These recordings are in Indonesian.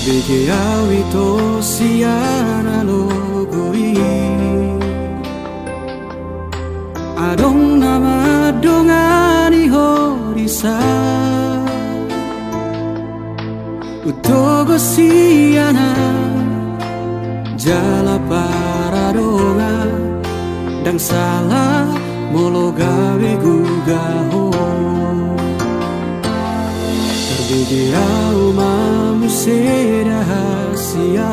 Bege awi to siana logoi Adong nama dongani horisa Utogo siana Jala para donga Dang salah molo gawe gugaho Terbege au mamu rahasia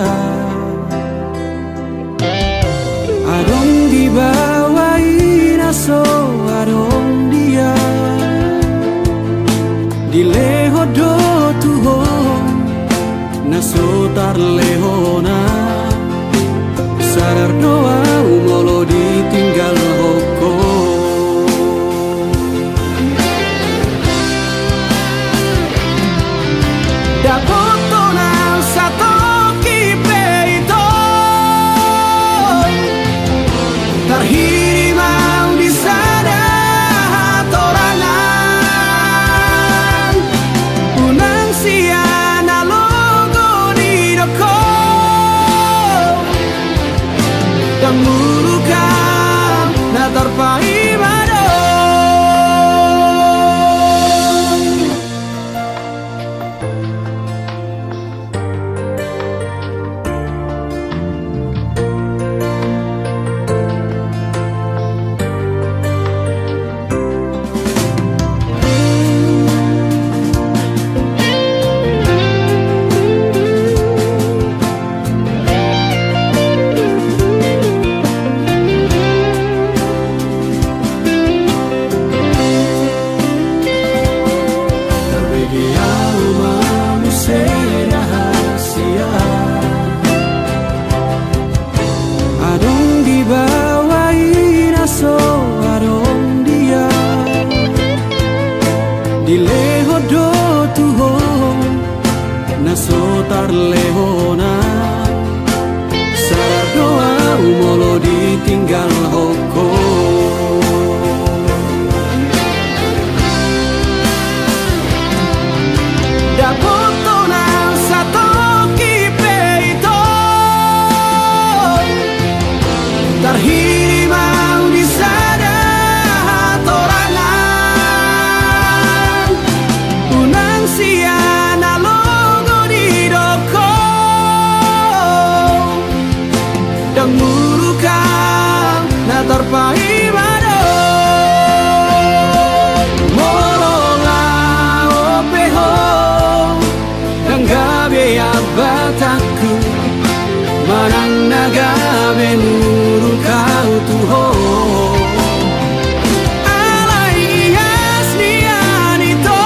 Adong dibawain aso adong dia Dileho do tuho naso tar lehona Sadar doa umolo ditinggal hoko Sotar lehona Sadar doa umolo ditinggal hoko Dapoto nang satoki peito Tarhiri mau disada hatorangan Unang siana Murukan na terpaimado Molonga opeho Dan gabe abataku Manang nagabe murukau tuho Alai asnianito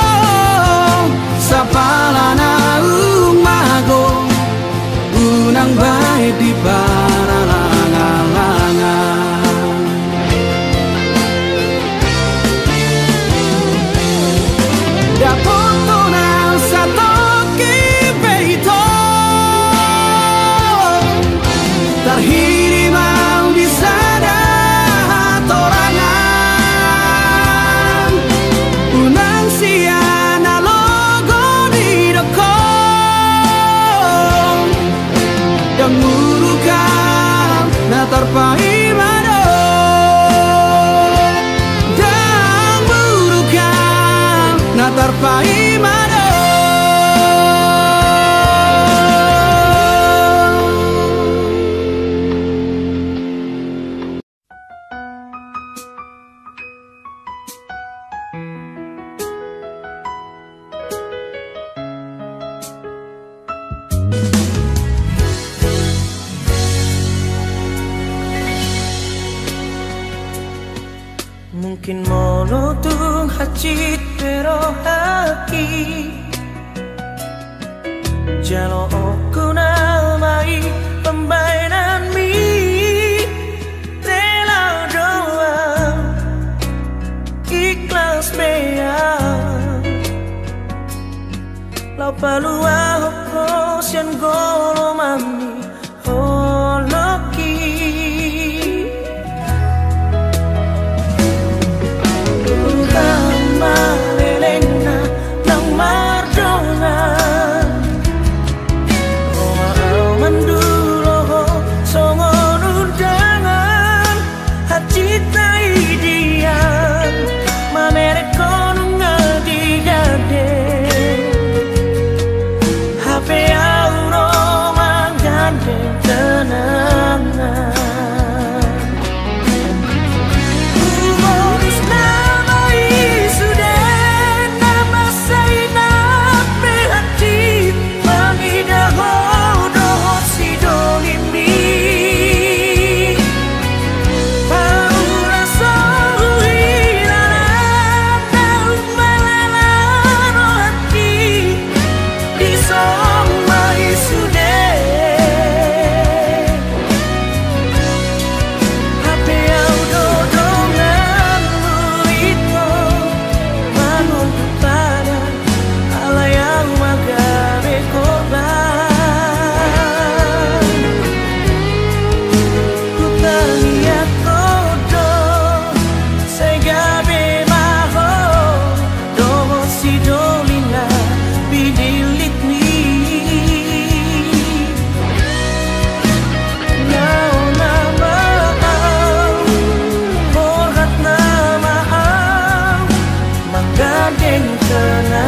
Sapalana umago Unang baik di terpaimado Dan burukan na terpaimado Mungkin monotung hacit pero haki Jalo aku namai pembainan mi Rela doa ikhlas bea Lau palua hoko sian golo mami holoki Malelena nang mardona kenangan.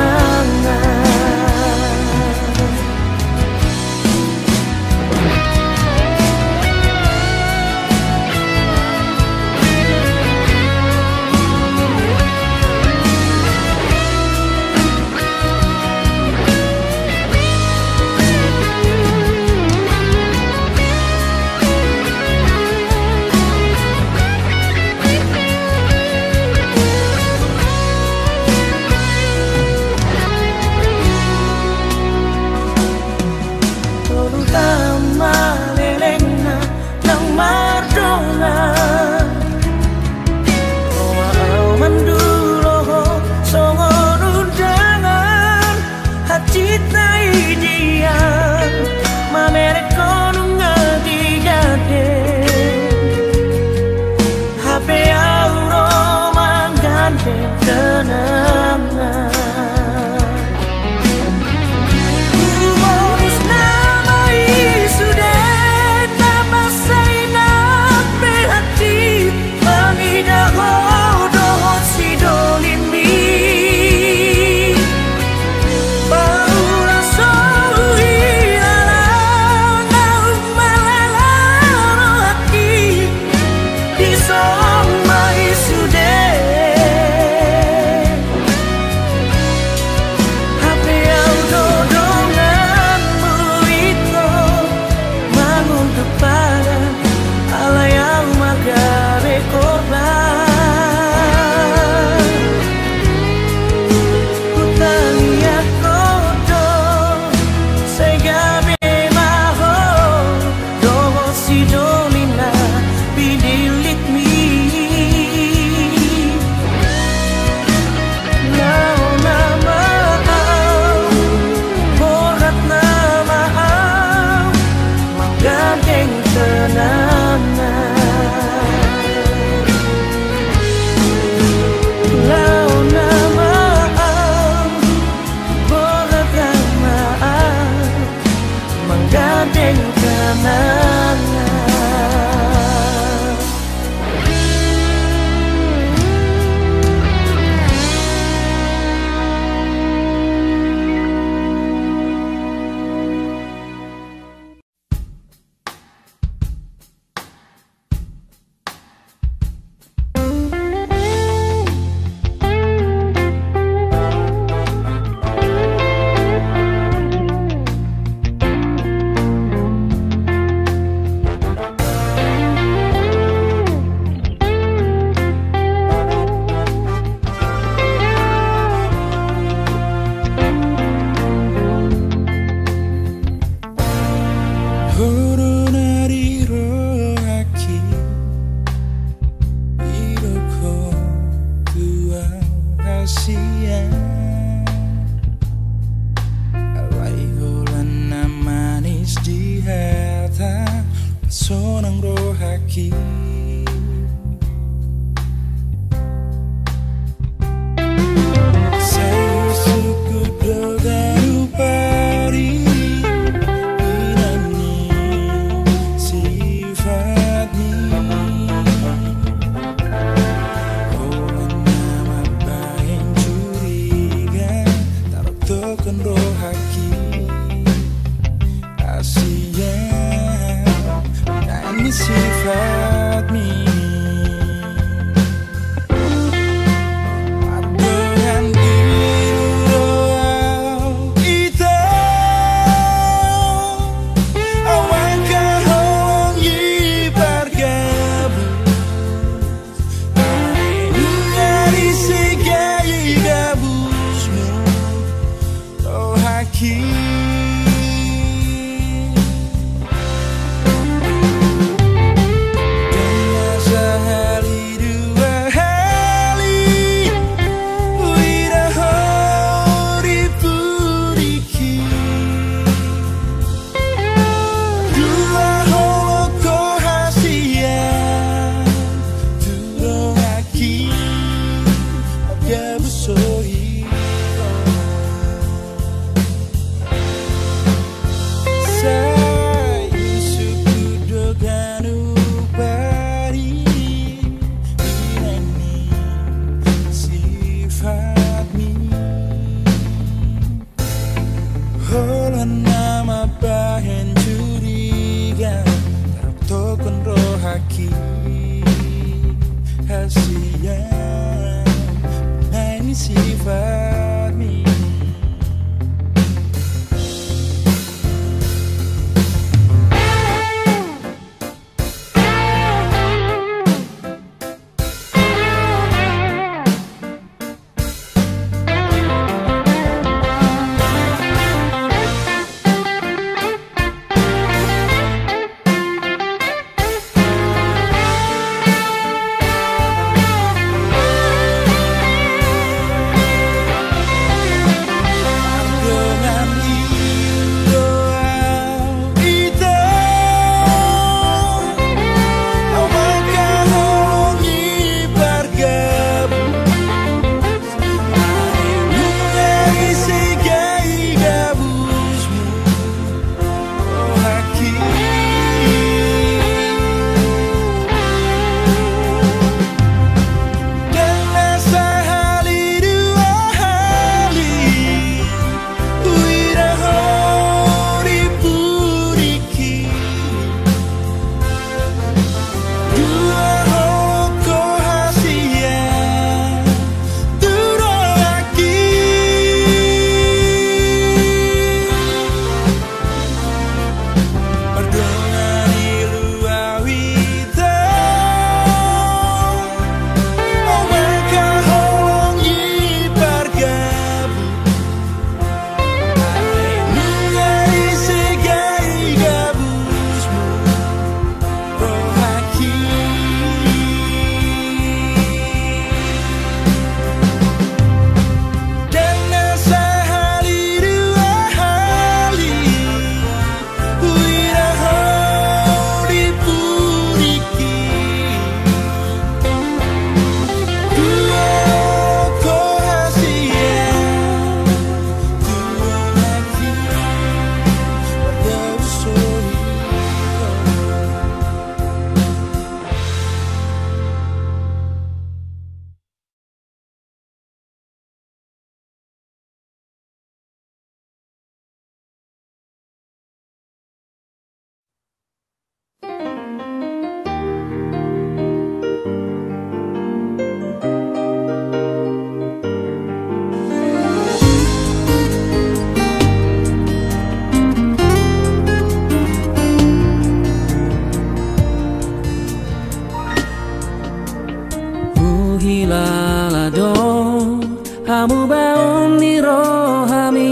baon ni rohami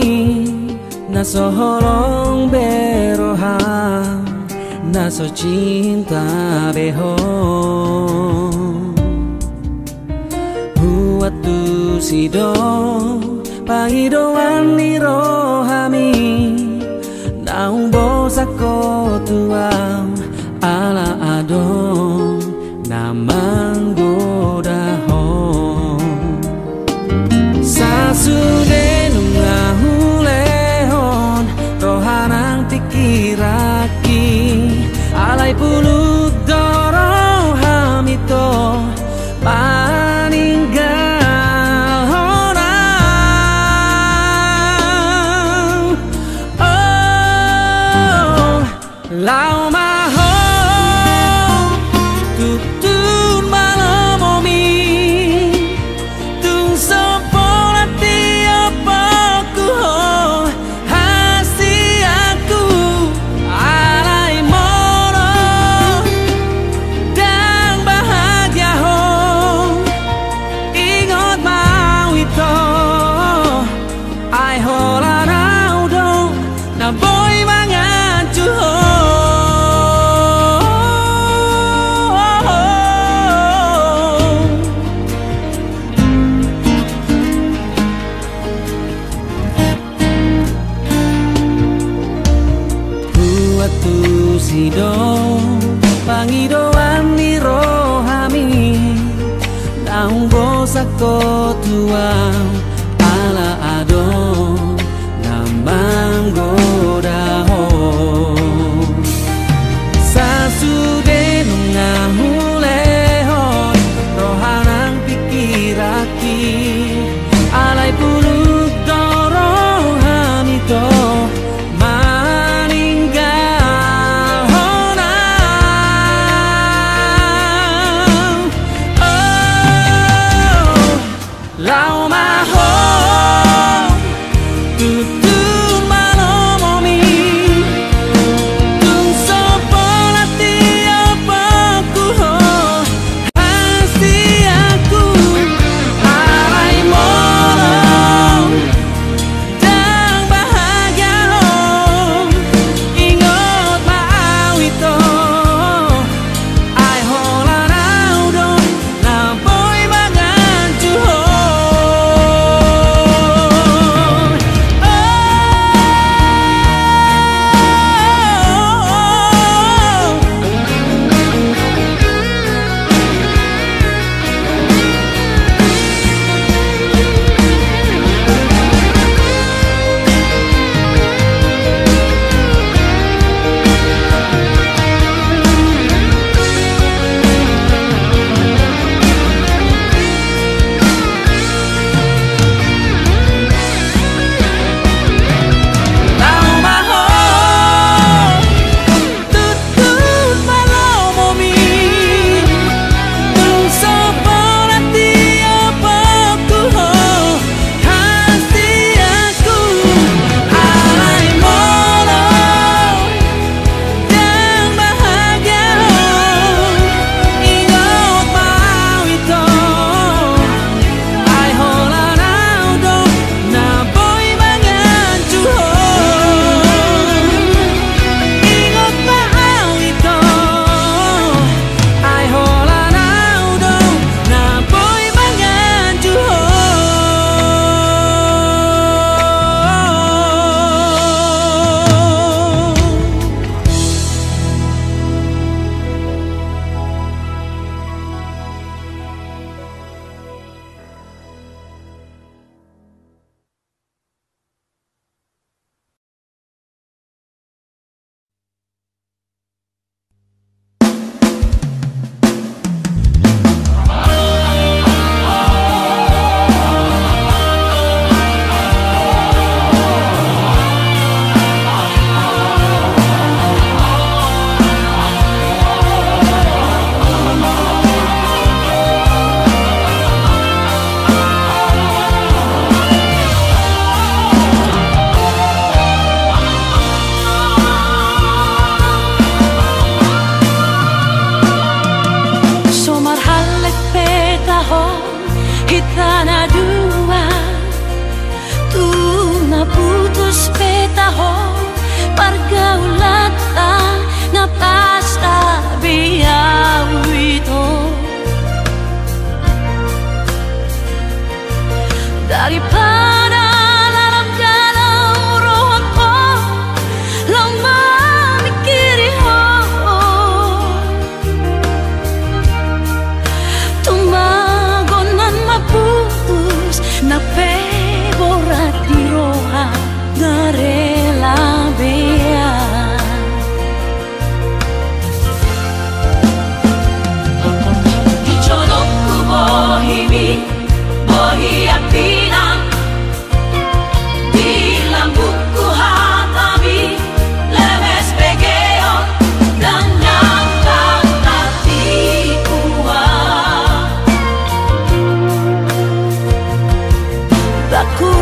naso holong beroham naso cinta beho huatu sido pangidoan ni rohami naung bosako tuam ala adon namang godahon sasude nungahulehon rohanang tikiraki alai pulut dorong hamito paninggal honang oh lau maho tutun malamomi tung sopola tiapaku ho hasi aku alai moro dan bahagia ho ingot mau itu ai hola rau dong na boy mangancu ho tu sido pangidoan ni rohami naung bosako tuang ala adon namang godahon sasude nungahulehon rohanang pikiraki alai puluk dorong hamito lau maho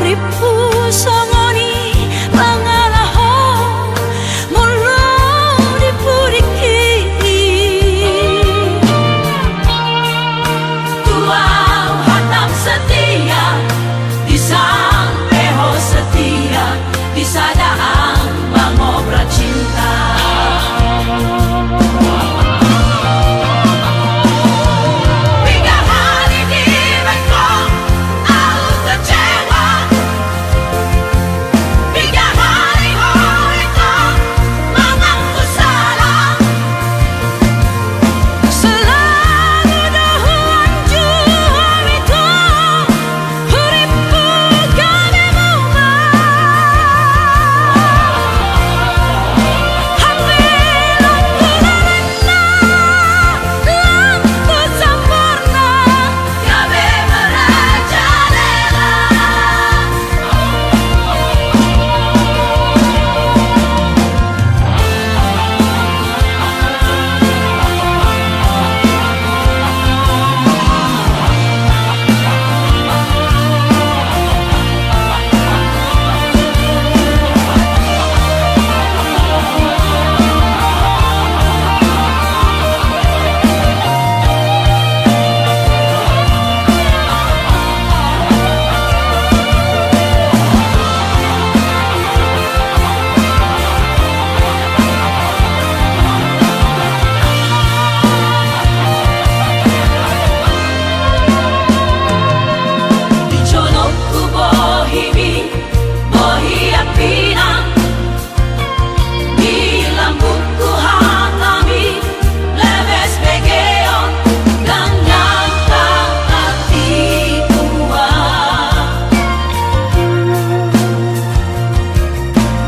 Bakuripu songoni pangalaho mulu dipuriki Tuau hatam setia disang peho setia disadaan mangobra cinta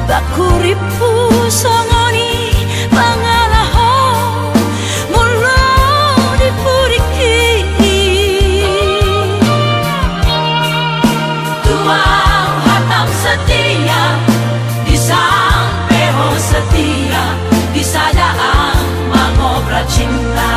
Bakuripu songoni pangalaho mulu dipuriki Tuau hatam setia disang peho setia disadaan mangobra cinta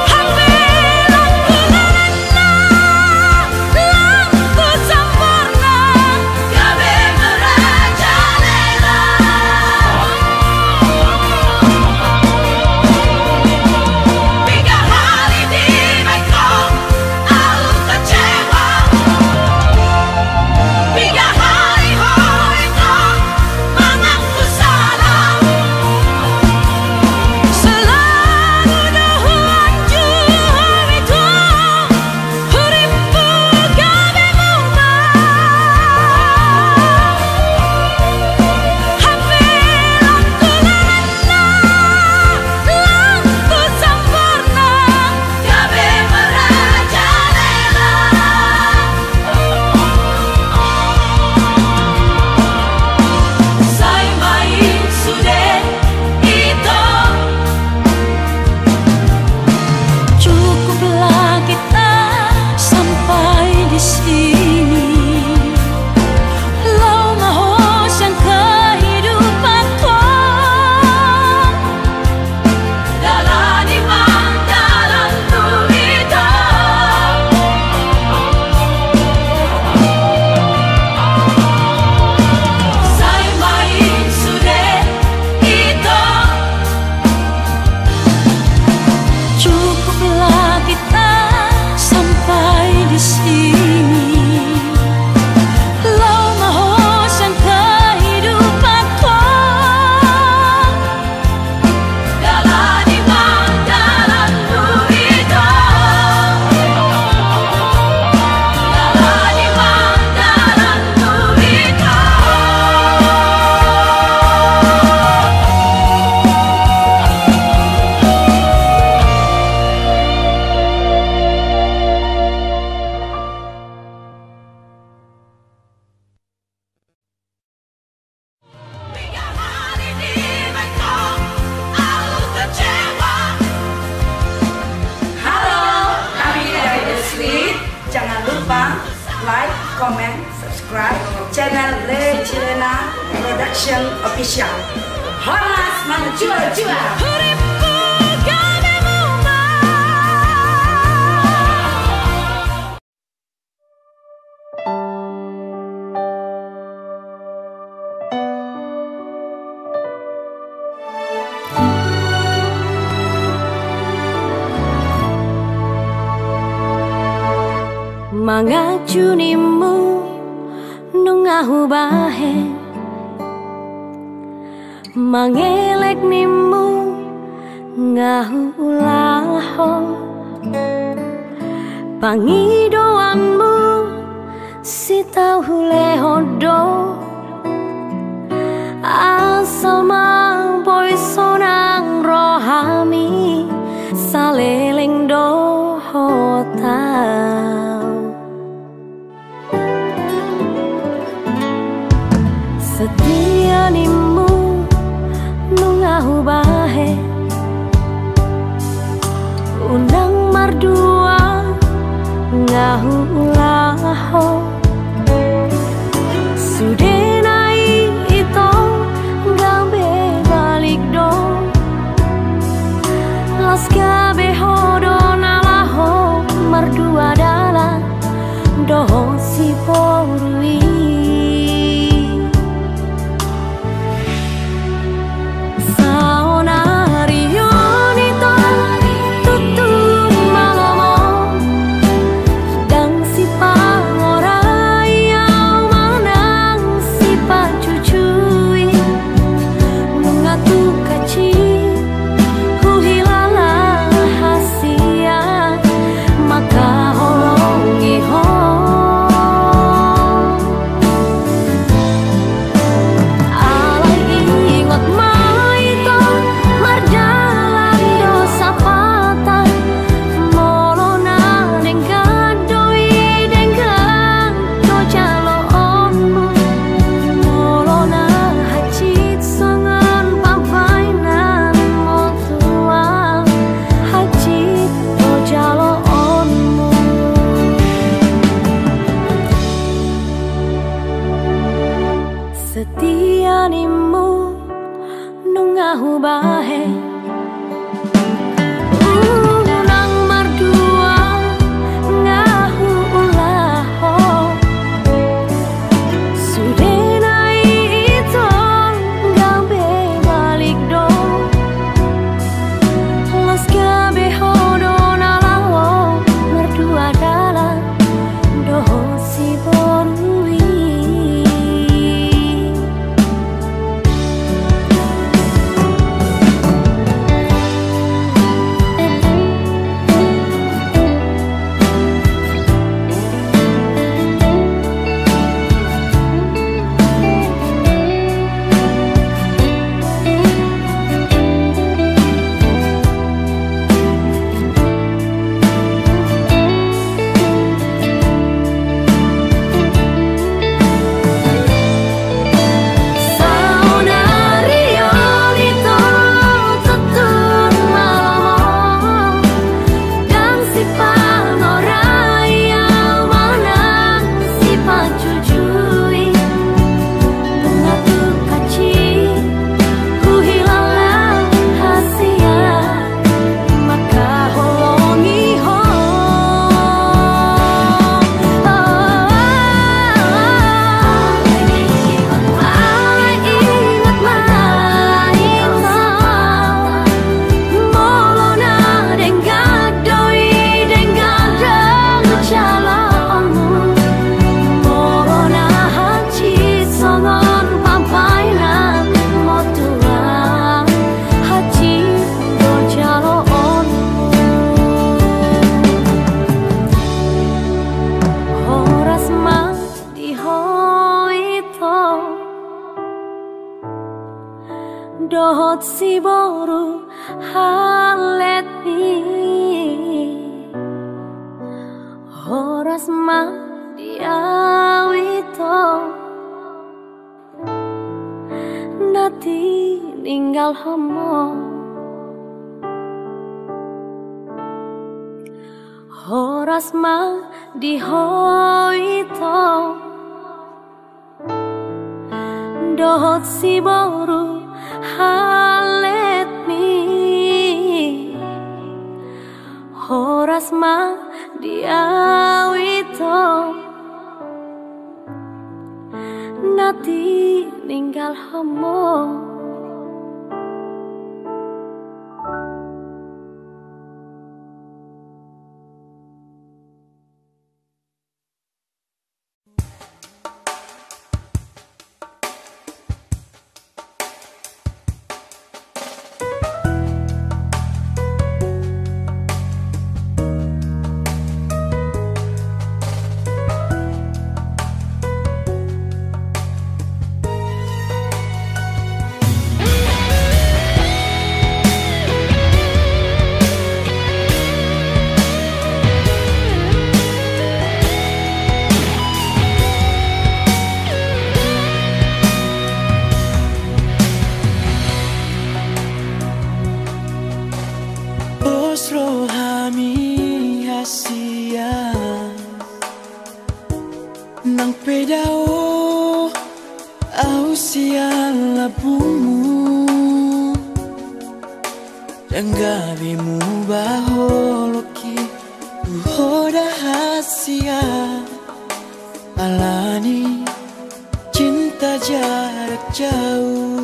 Hãy comment, subscribe channel Le Chilena Production Official. Horas Manjua-jua. Mangajunimu nungahu bahe, mangelek nimu ngahu ulaho, pangidoanmu si tahu lehodo, asal boy sonang rohami saleleng dohota. Setia nimu nungahu bahe, undang mardua ngahu ulaho, sudenai ito gabe balik do, las gabe hodo nalaho mardua dalam doho si porui. Setia nimu nungahu bahe, unang mardua ngahu ulaho, sudenai ito gabe balik do, las gabe hodo nalaho mardua dalam doho si borui. Dohot si boru halet ni horas ma diawito nati ninggal homo horas ma di hoito dohot si boru halet mi horas ma diawito nati ninggal hamo. Nang pedao au siang labumu Danggabimu baholoki uhoda hasia Alani cinta jarak jauh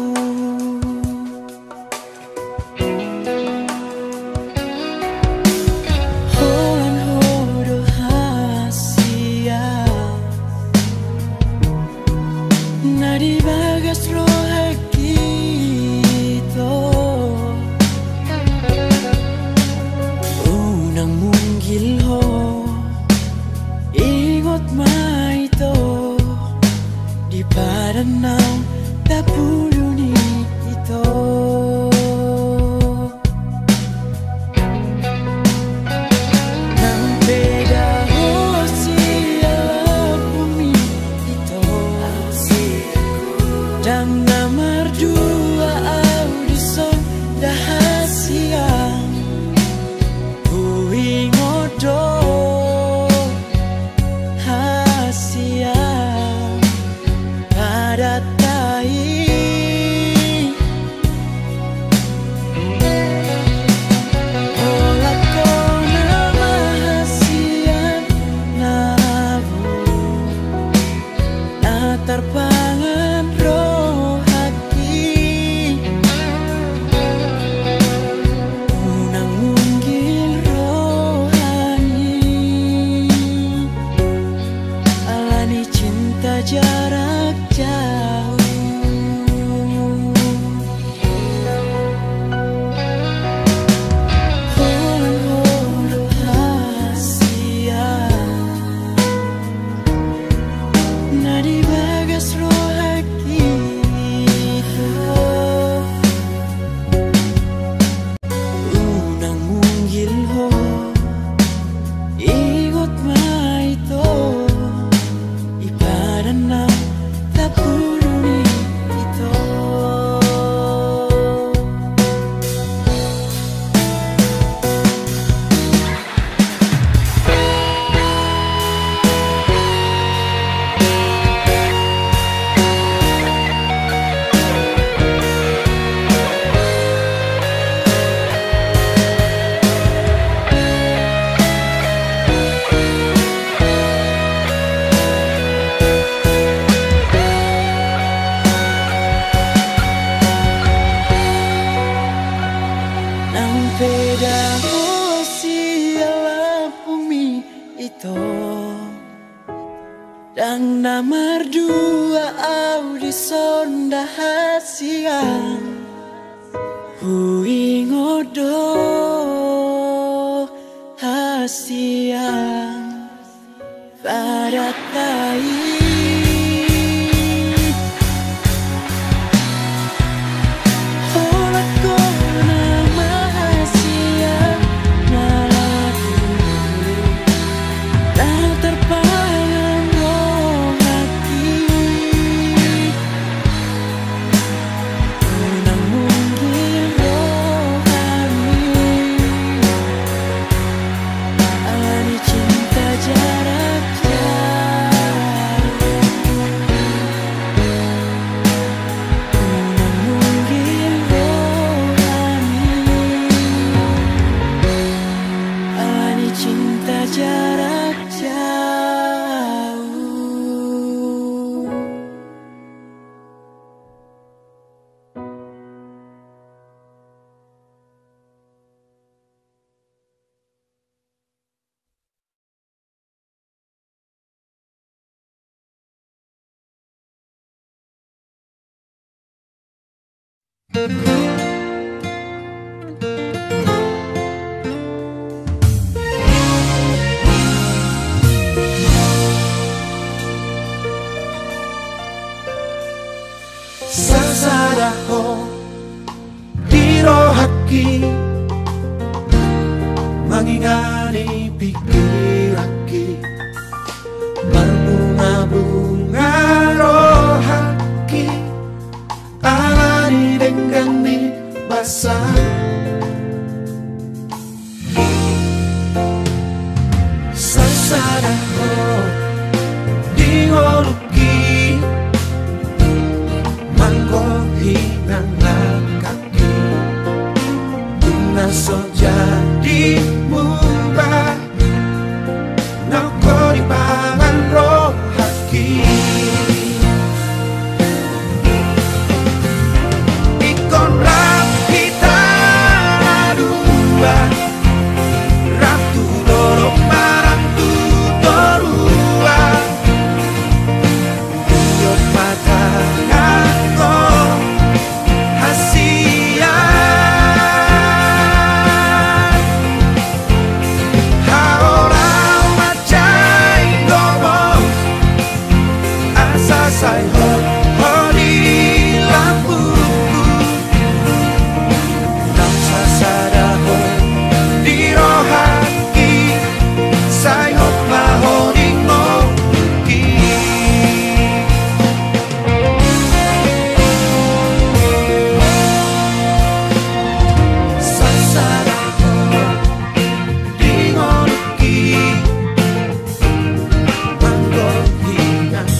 Di bagas roha kita unang munggil ho ingot maito di padanang tapuluni ito nang beda ho siya bumi ito dan nomor dua audison dahasiang Hui ngodo hasiang pada tai Ola kona mahasiang nabu natarpangan jarak jauh holo hasia nadi bagas roha kita unang munggil ho ingot maito ipadanang tapuluni ito Beda siala bumi itu dan nomor dua audison dahasiang Hui ngodo hasiang pada tai jarak Sasaraho dirohaki mangingani pikiraki berbunga-bunga rohaki alani denggani basah Sasaraho dioluki hinang kaki Naso jadi mubah Noko di pangan roh haki Ikon rapita dua Ratu dorok marang tu dorua Yot mata Say ho di lampuku Nang sasaraho di rohaki Say ho maho di ngoki Sasaraho di ngoki Manggo hingang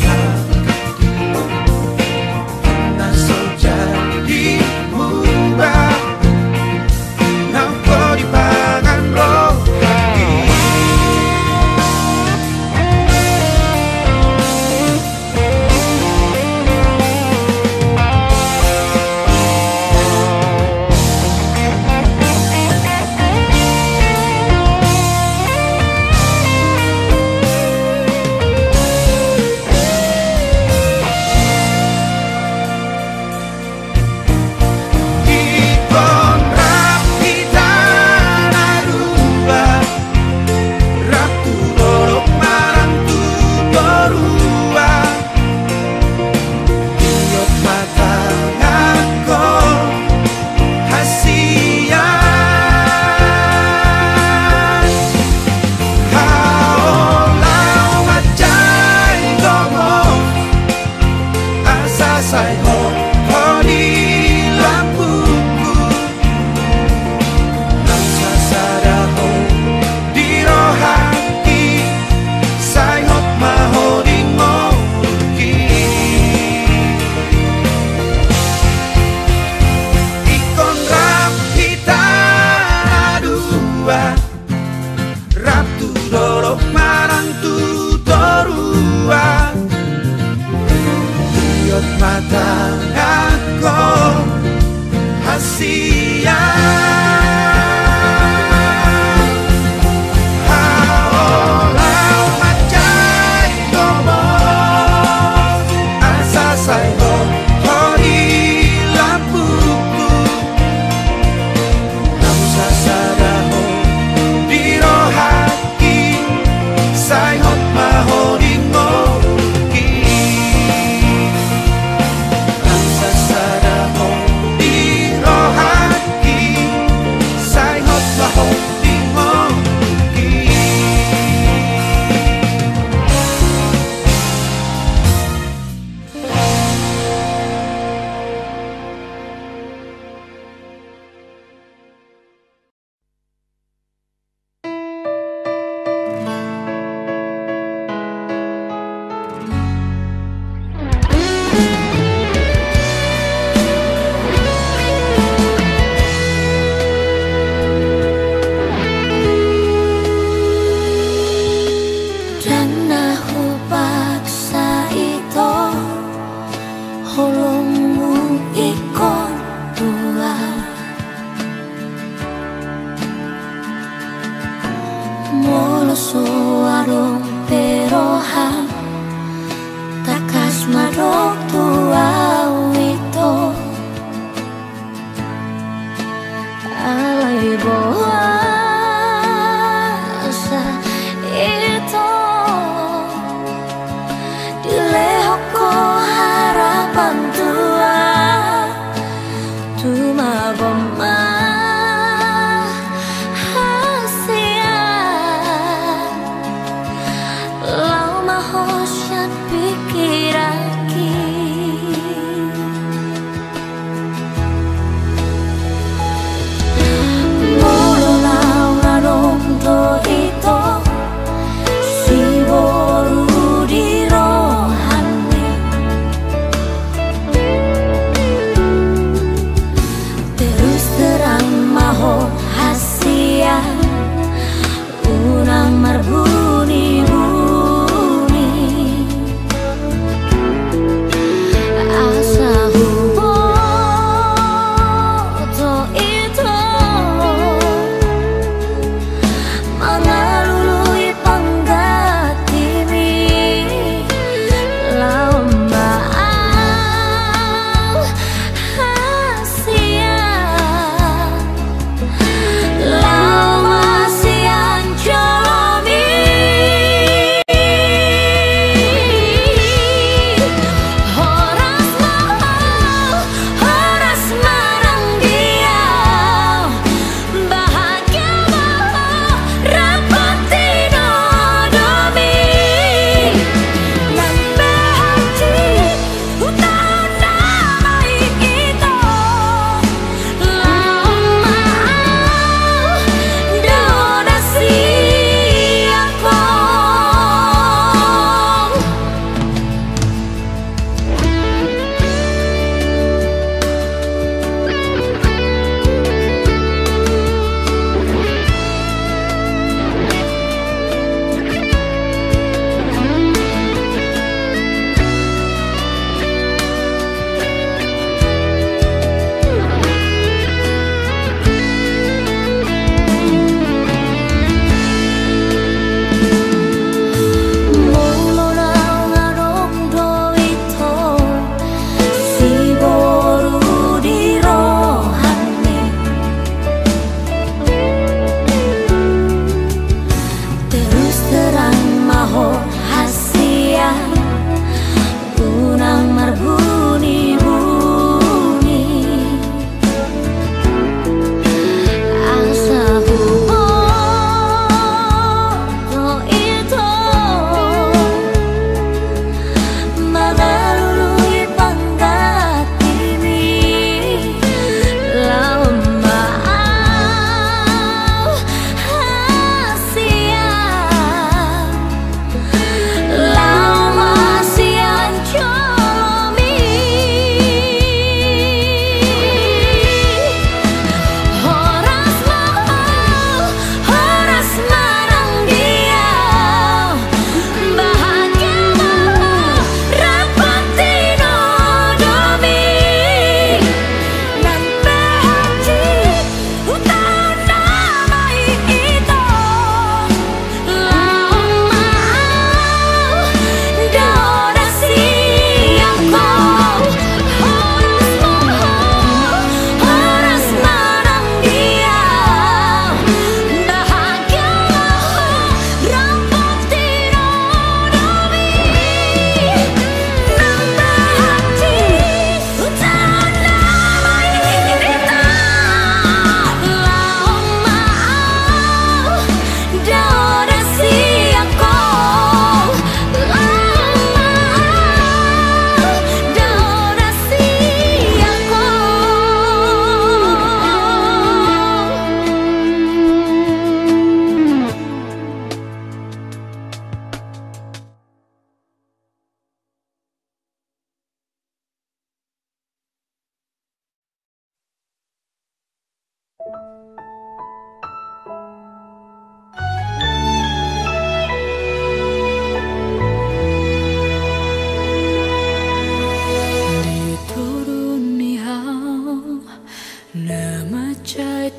Say ho di lampuku Nang sasaraho di rohaki Say ho maho di ngoki Ikon rapita dua Ratu dorok marang tu dorua Mata aku hasia Haolau macai gomo Asa say ho di lampuku Nang sasaraho di rohaki Say ho maho di ngoki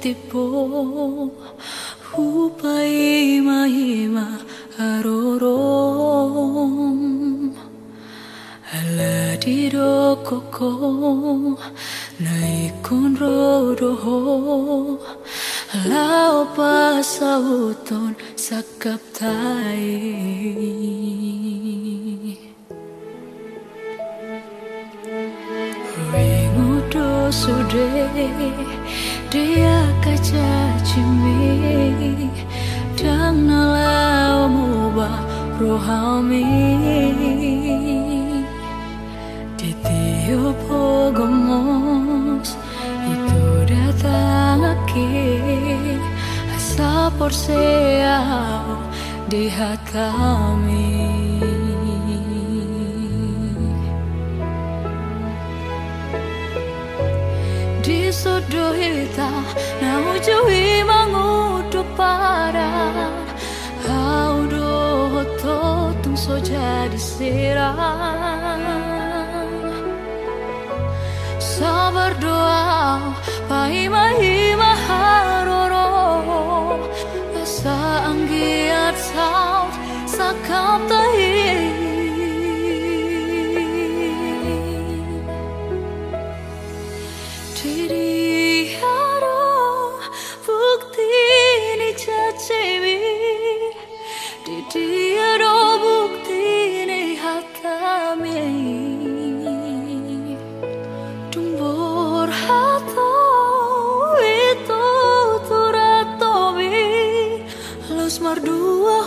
Tipo hupai mahima arorom ala di koko naikun rodoho lao pasauton sakap tai ringudo sude dia kaca cimi dan nalau mubah rohami di tiup gomos itu datang aki asa porseau di hatami di sodohita na ujui mangudu para audo totum so jadi serang sabar doa pahima haroro asa anggiat saut sakap tahi diri haro bukti ni cacewi diri haro bukti ni hatami tumbor hato itu turatomi los mardua